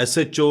SHO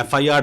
FIR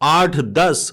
8-10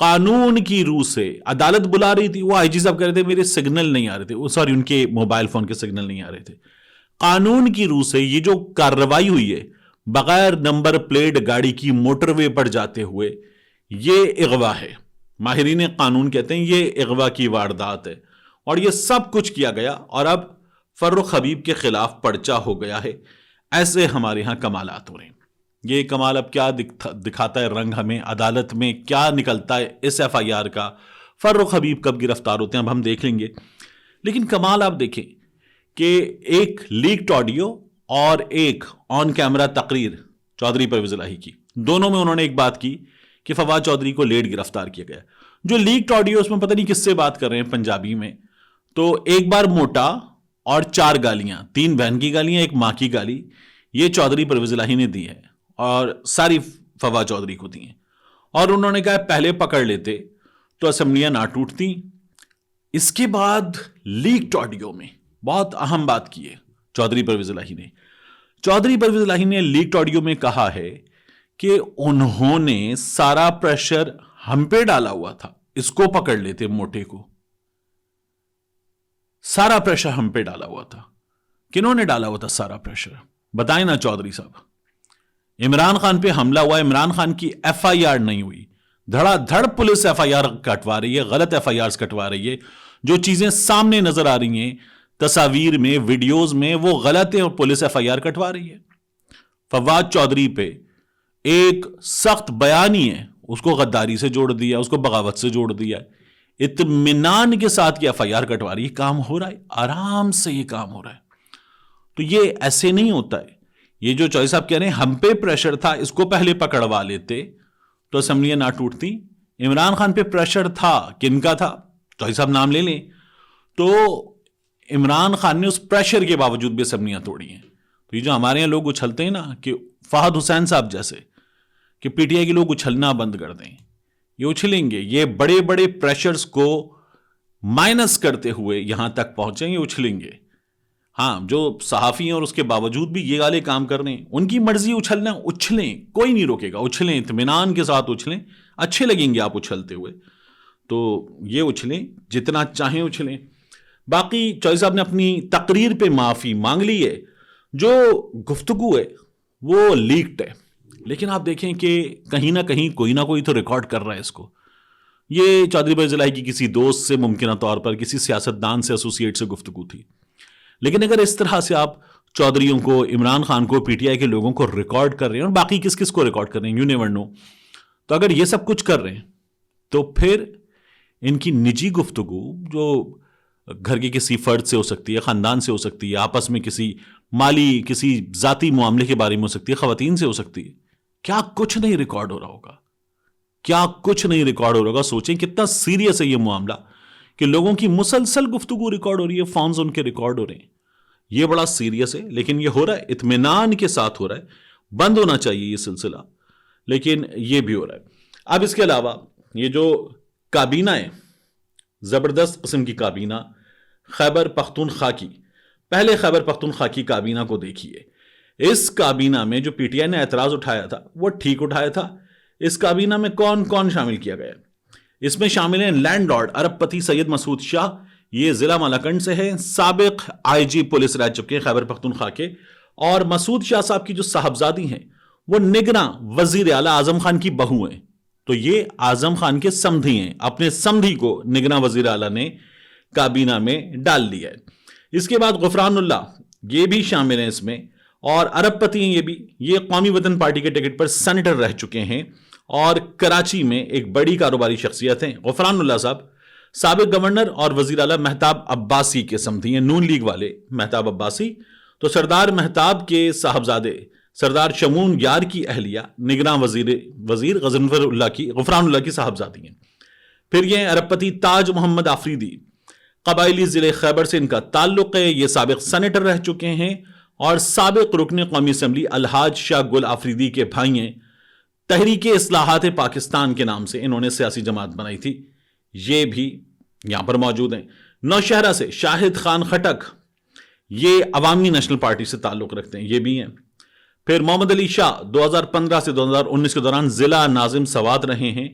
قانون کی روح سے عدالت بلا رہی تھی، وہ آئی جی صاحب کہہ رہے تھے میرے سگنل نہیں آ رہے تھے، سوری ان کے موبائل فون کے سگنل نہیں آ رہے تھے. قانون کی روح سے یہ جو کارروائی ہوئی ہے بغیر نمبر پلیٹ گاڑی کی موٹر وے پر جاتے ہوئے، یہ اغوا ہے. ماہرین قانون کہتے ہیں یہ اغوا کی واردات ہے، اور یہ سب کچھ کیا گیا اور اب فرخ حبیب کے خلاف پرچہ ہو گیا ہے. ایسے ہمارے ہاں کمالات ہو رہے ہیں. یہ کمال اب کیا دکھاتا ہے رنگ ہمیں، عدالت میں کیا نکلتا ہے اس ایف آئی آر کا، فرخ حبیب کب گرفتار ہوتے ہیں اب ہم دیکھ لیں گے. لیکن کمال آپ دیکھیں کہ ایک لیکڈ آڈیو اور ایک آن کیمرہ تقریر چودھری پرویز الہی کی، دونوں میں انہوں نے ایک بات کی کہ فواد چودھری کو لیٹ گرفتار کیا گیا. جو لیکڈ آڈیو اس میں پتہ نہیں کس سے بات کر رہے ہیں پنجابی میں، تو ایک بار موٹا اور 4 گالیاں، 3 بہن کی گالیاں، ایک ماں کی گالی، یہ چودھری پرویز الہی نے دی ہے اور ساری فواد چودھری کو دی ہیں. اور انہوں نے کہا پہلے پکڑ لیتے تو اسمبلیاں نہ ٹوٹتی. اس کے بعد لیکڈ آڈیو میں بہت اہم بات کی ہے چودھری پرویز الہی نے. چودھری پرویز الہی نے لیکڈ آڈیو میں کہا ہے کہ انہوں نے سارا پریشر ہم پہ ڈالا ہوا تھا، اس کو پکڑ لیتے موٹے کو. سارا پریشر ہم پہ ڈالا ہوا تھا. کنہوں نے ڈالا ہوا تھا سارا پریشر؟ بتائیں نا چودھری صاحب. عمران خان پہ حملہ ہوا، عمران خان کی ایف آئی آر نہیں ہوئی، دھڑا دھڑ پولیس ایف آئی آر کٹوا رہی ہے، غلط ایف آئی آر کٹوا رہی ہے. جو چیزیں سامنے نظر آ رہی ہیں تصاویر میں، ویڈیوز میں، وہ غلط ہیں اور پولیس ایف آئی آر کٹوا رہی ہے. فواد چودھری پہ ایک سخت بیانی ہے، اس کو غداری سے جوڑ دیا، اس کو بغاوت سے جوڑ دیا. اطمینان کے ساتھ یہ ایف آئی آر کٹوا رہی ہے، کام ہو رہا ہے، آرام سے یہ کام ہو رہا ہے. تو یہ ایسے نہیں ہوتا ہے. یہ جو چودھری صاحب کہہ رہے ہیں ہم پہ پریشر تھا، اس کو پہلے پکڑوا لیتے تو اسمبلیاں نہ ٹوٹتی. عمران خان پہ پریشر تھا، کن کا تھا؟ چودھری صاحب نام لے لیں. تو عمران خان نے اس پریشر کے باوجود بھی اسمبلیاں توڑی ہیں. تو یہ جو ہمارے یہاں لوگ اچھلتے ہیں نا کہ فہد حسین صاحب جیسے کہ پی ٹی آئی کے لوگ اچھلنا بند کر دیں، یہ اچھلیں گے. یہ بڑے بڑے پریشرز کو مائنس کرتے ہوئے یہاں تک پہنچیں، یہ اچھلیں گے. ہاں جو صحافی ہیں اور اس کے باوجود بھی یہ والے کام کر رہے ہیں، ان کی مرضی اچھلنا، اچھلیں، کوئی نہیں روکے گا. اچھلیں، اطمینان کے ساتھ اچھلیں، اچھے لگیں گے آپ اچھلتے ہوئے. تو یہ اچھلیں جتنا چاہیں اچھلیں. باقی چودھری صاحب نے اپنی تقریر پہ معافی مانگ لی ہے. جو گفتگو ہے وہ لیکڈ ہے، لیکن آپ دیکھیں کہ کہیں نہ کہیں کوئی نہ کوئی تو ریکارڈ کر رہا ہے اس کو. یہ چودھری پرویز الہی کی کسی دوست سے ممکنہ طور پر کسی سیاستدان سے ایسوسیٹ سے گفتگو تھی. لیکن اگر اس طرح سے آپ چودھریوں کو، عمران خان کو، پی ٹی آئی کے لوگوں کو ریکارڈ کر رہے ہیں اور باقی کس کس کو ریکارڈ کر رہے ہیں، یو نیور نو. تو اگر یہ سب کچھ کر رہے ہیں تو پھر ان کی نجی گفتگو جو گھر کے کسی فرد سے ہو سکتی ہے، خاندان سے ہو سکتی ہے، آپس میں کسی مالی کسی ذاتی معاملے کے بارے میں ہو سکتی ہے، خواتین سے ہو سکتی ہے، کیا کچھ نہیں ریکارڈ ہو رہا ہوگا؟ کیا کچھ نہیں ریکارڈ ہو رہا ہوگا؟ سوچیں کتنا سیریس ہے یہ معاملہ کہ لوگوں کی مسلسل گفتگو ریکارڈ ہو رہی ہے، فونز ان کے ریکارڈ ہو رہے ہیں. یہ بڑا سیریس ہے، لیکن یہ ہو رہا ہے، اطمینان کے ساتھ ہو رہا ہے. بند ہونا چاہیے یہ سلسلہ، لیکن یہ بھی ہو رہا ہے. اب اس کے علاوہ یہ جو کابینہ ہے، زبردست قسم کی کابینہ خیبر پختونخوا کی، پہلے خیبر پختونخوا کی کابینہ کو دیکھیے. اس کابینہ میں جو پی ٹی آئی نے اعتراض اٹھایا تھا وہ ٹھیک اٹھایا تھا. اس کابینہ میں کون کون شامل کیا گیا؟ اس میں شامل ہیں لینڈ لارڈ ارب پتی سید مسعود شاہ، یہ ضلع مالاکنڈ سے ہے، سابق آئی جی پولیس رہ چکے ہیں خیبر پختونخوا کے. اور مسعود شاہ صاحب کی جو صاحبزادی ہیں وہ نگراں وزیر اعلیٰ اعظم خان کی بہو ہیں. تو یہ اعظم خان کے سمدھی ہیں، اپنے سمدھی کو نگراں وزیر اعلیٰ نے کابینہ میں ڈال دیا ہے. اس کے بعد غفران اللہ یہ بھی شامل ہیں اس میں، اور ارب پتی ہیں یہ قومی وطن پارٹی کے ٹکٹ پر سینیٹر رہ چکے ہیں اور کراچی میں ایک بڑی کاروباری شخصیت ہیں. غفران اللہ صاحب سابق گورنر اور وزیر اعلیٰ مہتاب عباسی کے سمدھی ہیں، نون لیگ والے مہتاب عباسی. تو سردار مہتاب کے صاحبزادے سردار شمون یار کی اہلیہ نگراں وزیر غفران اللہ کی صاحبزادی ہیں. پھر یہ ارب پتی تاج محمد آفریدی، قبائلی ضلع خیبر سے ان کا تعلق ہے، یہ سابق سینیٹر رہ چکے ہیں اور سابق رکن قومی اسمبلی الحاج شاہ گل آفریدی کے بھائی ہیں. تحریک اصلاحات پاکستان کے نام سے انہوں نے سیاسی جماعت بنائی تھی، یہ بھی یہاں پر موجود ہیں. نوشہرہ سے شاہد خان خٹک، یہ عوامی نیشنل پارٹی سے تعلق رکھتے ہیں، یہ بھی ہیں. پھر محمد علی شاہ 2015 سے 2019 کے دوران ضلع ناظم سوات رہے ہیں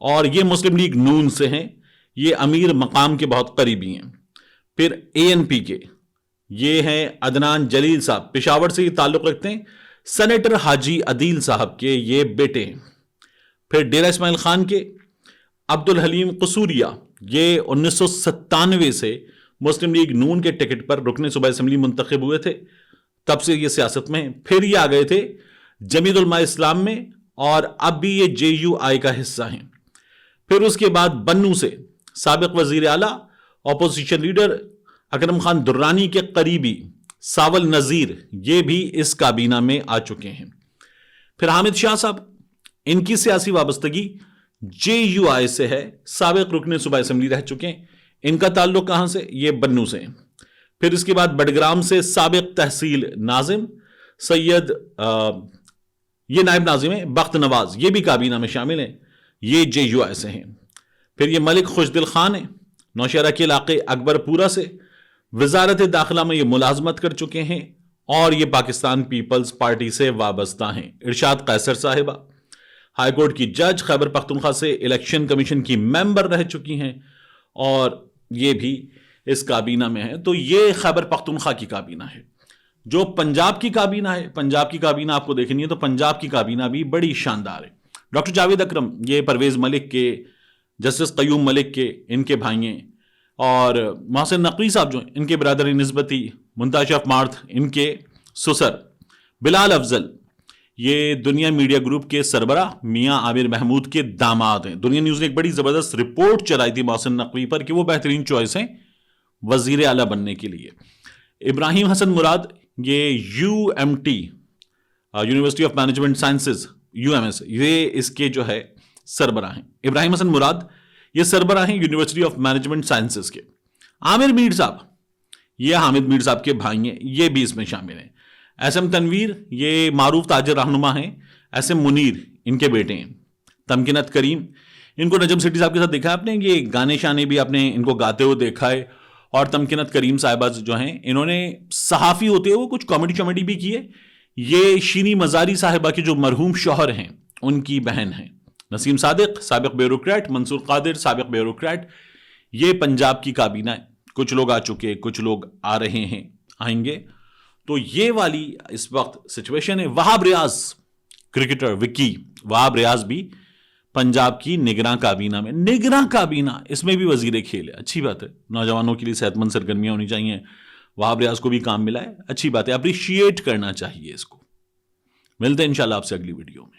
اور یہ مسلم لیگ نون سے ہیں، یہ امیر مقام کے بہت قریبی ہیں۔ پھر ANP کے یہ ہیں عدنان جلیل صاحب، پشاور سے یہ تعلق رکھتے ہیں، سینیٹر حاجی عدیل صاحب کے یہ بیٹے ہیں۔ پھر ڈیرہ اسماعیل خان کے عبد الحلیم قصوریہ، یہ 1997 سے مسلم لیگ نون کے ٹکٹ پر رکن صوبہ اسمبلی منتخب ہوئے تھے، تب سے یہ سیاست میں ہیں۔ پھر یہ آ گئے تھے جمیعت علماء اسلام میں، اور اب بھی یہ JUI کا حصہ ہیں۔ پھر اس کے بعد بنو سے سابق وزیر اعلیٰ اپوزیشن لیڈر اکرم خان درانی کے قریبی ساول نذیر، یہ بھی اس کابینہ میں آ چکے ہیں۔ پھر حامد شاہ صاحب، ان کی سیاسی وابستگی JUI سے ہے، سابق رکن صوبہ اسمبلی رہ چکے ہیں۔ ان کا تعلق کہاں سے؟ یہ بنو سے ہیں۔ پھر اس کے بعد بڈگرام سے سابق تحصیل ناظم سید یہ نائب ناظم ہیں بخت نواز، یہ بھی کابینہ میں شامل ہیں، یہ JUI سے ہیں۔ پھر یہ ملک خوشدل خان ہیں، نوشہرہ کے علاقے اکبر پورہ سے، وزارت داخلہ میں یہ ملازمت کر چکے ہیں، اور یہ پاکستان پیپلز پارٹی سے وابستہ ہیں۔ ارشاد قیصر صاحبہ، ہائی کورٹ کی جج، خیبر پختونخوا سے الیکشن کمیشن کی ممبر رہ چکی ہیں، اور یہ بھی اس کابینہ میں ہے۔ تو یہ خیبر پختونخوا کی کابینہ ہے۔ جو پنجاب کی کابینہ ہے، پنجاب کی کابینہ آپ کو دیکھنی ہے تو پنجاب کی کابینہ بھی بڑی شاندار ہے۔ ڈاکٹر جاوید اکرم، یہ پرویز ملک کے، جسٹس قیوم ملک کے، ان کے بھائی ہیں، اور محسن نقوی صاحب جو ہیں ان کے برادر نسبتی، منتاز شرف مارتھ ان کے سسر، بلال افضل یہ دنیا میڈیا گروپ کے سربراہ میاں عامر محمود کے داماد ہیں۔ دنیا نیوز نے ایک بڑی زبردست رپورٹ چلائی تھی محسن نقوی پر کہ وہ بہترین چوائس ہیں وزیر اعلیٰ بننے کے لیے۔ ابراہیم حسن مراد، یہ UMT university of management sciences UMS، یہ اس کے جو ہے سربراہ ہیں۔ ابراہیم حسن مراد یہ سربراہ ہیں یونیورسٹی آف مینجمنٹ سائنسز کے۔ عامر میر صاحب، یہ حامد میر صاحب کے بھائی ہیں، یہ بھی اس میں شامل ہیں۔ SM تنویر، یہ معروف تاجر رہنما ہیں۔ SM منیر ان کے بیٹے ہیں۔ تمکنت کریم، ان کو نجم سٹی صاحب کے ساتھ دیکھا ہے آپ نے، یہ گانے شانے بھی آپ نے ان کو گاتے ہوئے دیکھا ہے۔ اور تمکنت کریم صاحبہ جو ہیں، انہوں نے صحافی ہوتے ہوئے کچھ کامیڈی بھی کی ہے۔ یہ شینی مزاری صاحبہ کے جو مرحوم شوہر ہیں ان کی بہن ہیں۔ نسیم صادق، سابق بیوروکریٹ، منصور قادر، سابق بیوروکریٹ، یہ پنجاب کی کابینہ ہے۔ کچھ لوگ آ چکے، کچھ لوگ آ رہے ہیں، آئیں گے۔ تو یہ والی اس وقت سچویشن ہے۔ وہاب ریاض، کرکٹر وکی وہاب ریاض بھی پنجاب کی نگراں کابینہ میں، نگراں کابینہ، اس میں بھی وزیر کھیل ہے، اچھی بات ہے۔ نوجوانوں کے لیے صحت مند سرگرمیاں ہونی چاہیے، وہاب ریاض کو بھی کام ملا ہے، اچھی بات ہے، اپریشیٹ کرنا چاہیے اس کو۔ ملتے ہیں انشاءاللہ آپ سے اگلی ویڈیو میں۔